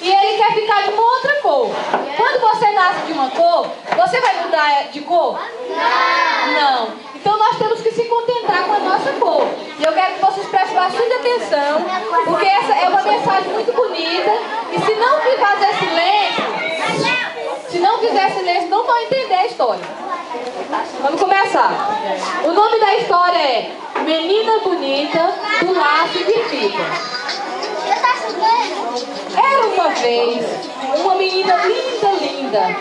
e ele quer ficar de uma outra cor. Quando você nasce de uma cor, você vai mudar de cor? Não. Então nós temos que se contentar com a nossa cor. E eu quero que vocês prestem bastante atenção, porque essa é uma mensagem muito bonita. E se não fizer silêncio, não vão entender a história. Vamos começar. O nome da história é Menina Bonita do Laço de Fita. Era uma vez uma menina linda, linda.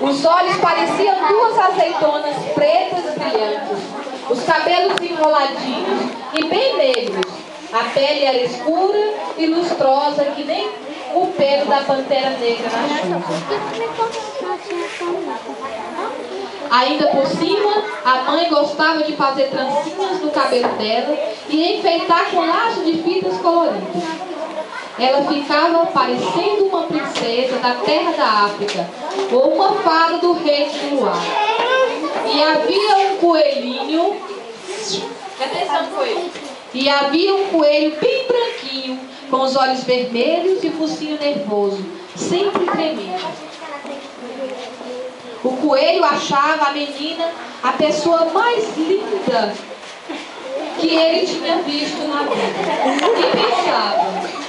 Os olhos pareciam duas azeitonas pretas e brilhantes. Os cabelos enroladinhos e bem negros. A pele era escura e lustrosa, que nem o pelo da pantera negra na chuva. Ainda por cima, a mãe gostava de fazer trancinhas no cabelo dela e enfeitar com laço de fitas coloridas. Ela ficava parecendo uma princesa da terra da África ou uma fada do reino do luar. E havia um coelhinho. Atenção, coelho. E havia um coelho bem branquinho, com os olhos vermelhos e o focinho nervoso, sempre tremendo. O coelho achava a menina a pessoa mais linda que ele tinha visto na vida. E pensava: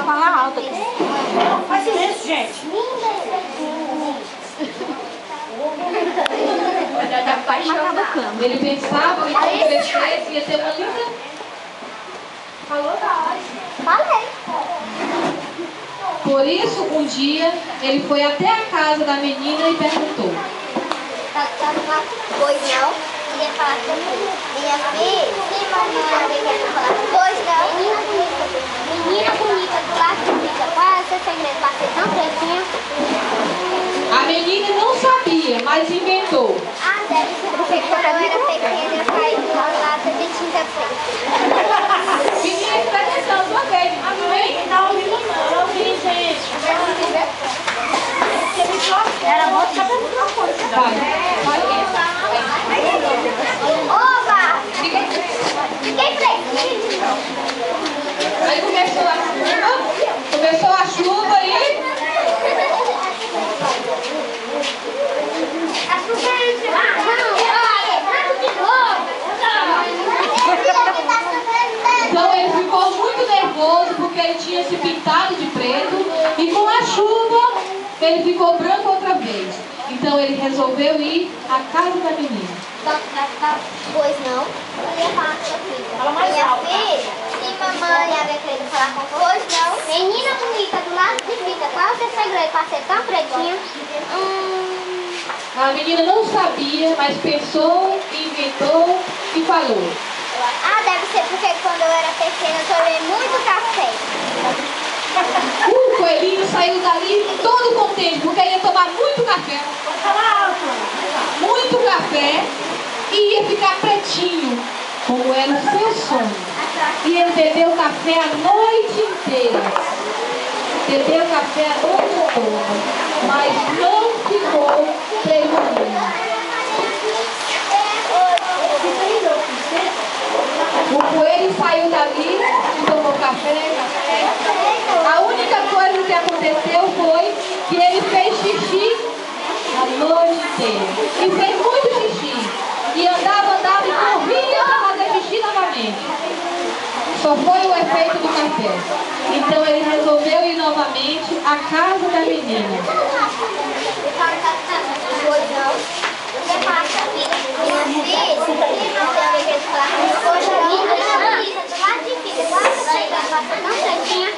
Fala alto. Não, faz silêncio, gente. Ele pensava que quando crescesse ia ter uma linda. Falou da hora. Falei. Por isso, um dia, ele foi até a casa da menina e perguntou: Pois não? Queria falar comigo. Minha filha, sim, mamãe, queria falar. Pois não? Menina bonita do lado de fica. Qual é o seu segredo para ser tão pretinha? A menina não sabia, mas inventou. Ah, deve ser porque quando eu era pequena eu caí numa lata de tinta preta. Menina, presta atenção, sua vez. Amém? Não, não, gente. Era outro cabelo do microfone. Oba! Fiquei pretinha. Aí começou a chuva e... A chuva Então ele ficou muito nervoso porque ele tinha se pintado de preto e com a chuva ele ficou branco outra vez. Então ele resolveu ir à casa da menina. Pois não? Eu ia falar com sua filha. Fala mais Minha alto. filha, sim, mamãe, havia querido falar com você. Pois não? Menina bonita do lado de fita, qual é o seu segredo para ser tão pretinha? A menina não sabia, mas pensou, inventou e falou: Ah, deve ser porque quando eu era pequena eu tomei muito café. O coelhinho saiu dali todo contente porque ia tomar muito café. Fala alto. Muito café e ia ficar pretinho, como era o seu sonho. E ele bebeu café a noite inteira. Bebeu café a noite toda, mas não ficou pretinho. O coelho saiu dali e tomou café. A única coisa que aconteceu foi que ele fez xixi a noite inteira. E fez muito xixi. E andava e corria para fazer xixi novamente. Só foi o efeito do café. Então ele resolveu ir novamente à casa da menina. Pois não? Minha filha,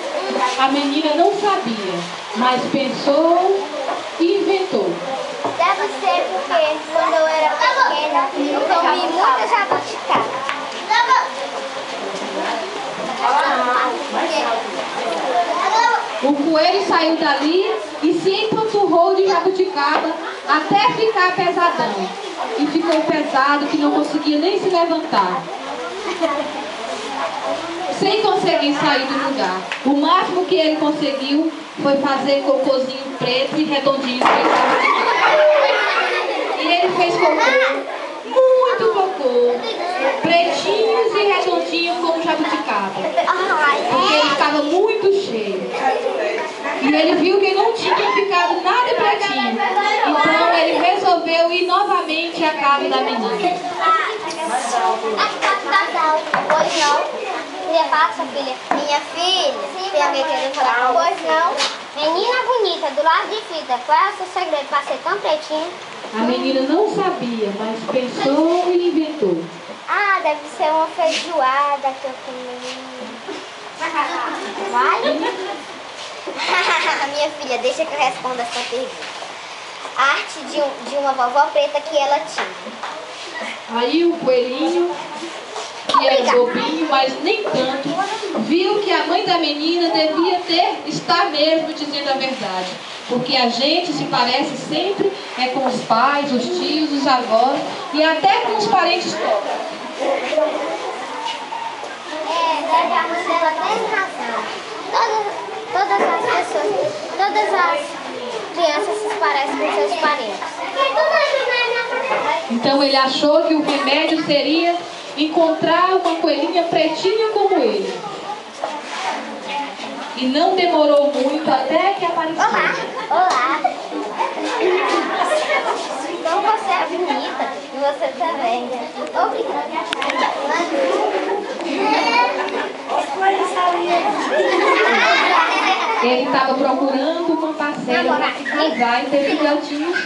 a menina não sabia, mas pensou e inventou. Deve ser porque quando eu era pequena eu comi muita jabuticaba. O coelho saiu dali e se empanturrou de jabuticaba até ficar pesadão. E ficou pesado que não conseguia nem se levantar. Sem conseguir sair do lugar. O máximo que ele conseguiu foi fazer cocôzinho preto e redondinho. E ele fez cocô, muito cocô. casa da menina. Pois não. Queria falar com sua filha. Minha filha, tem alguém querendo falar com você? Pois não. Menina bonita, do lado de fita, qual é o seu segredo para ser tão pretinha? A menina não sabia, mas pensou e inventou. Ah, deve ser uma feijoada que eu comi. Vai? Minha filha, deixa que eu responda essa pergunta. A arte de uma vovó preta que ela tinha. Aí o coelhinho, que era bobinho, mas nem tanto, viu que a mãe da menina devia estar mesmo dizendo a verdade. Porque a gente se parece sempre com os pais, os tios, os avós e até com os parentes todos. Deve a mãe dela tem razão. Todas as pessoas, todas as crianças se parecem com seus parentes. Então ele achou que o remédio seria encontrar uma coelhinha pretinha como ele. E não demorou muito até que apareceu. Olá. Então você é bonita. E você também, né? Obrigada. Ele estava procurando uma parceira para se casar e ter filhotinhos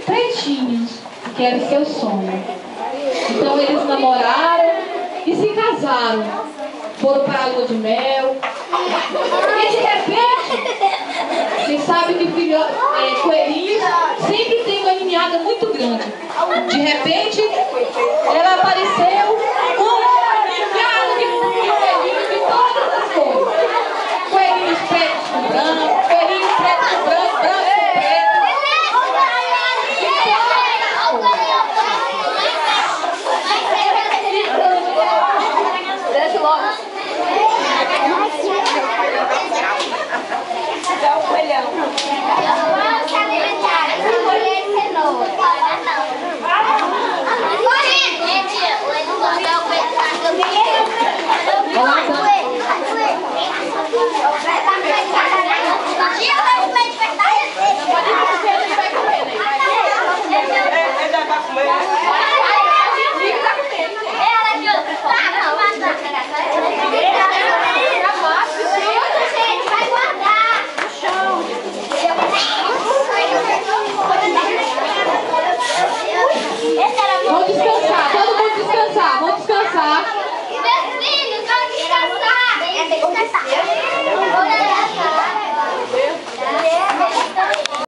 pretinhos, que era o seu sonho. Então eles namoraram e se casaram. Foram para a lua de mel. E de repente, vocês sabem que coelhinhos sempre tem uma ninhada muito grande. De repente, ela apareceu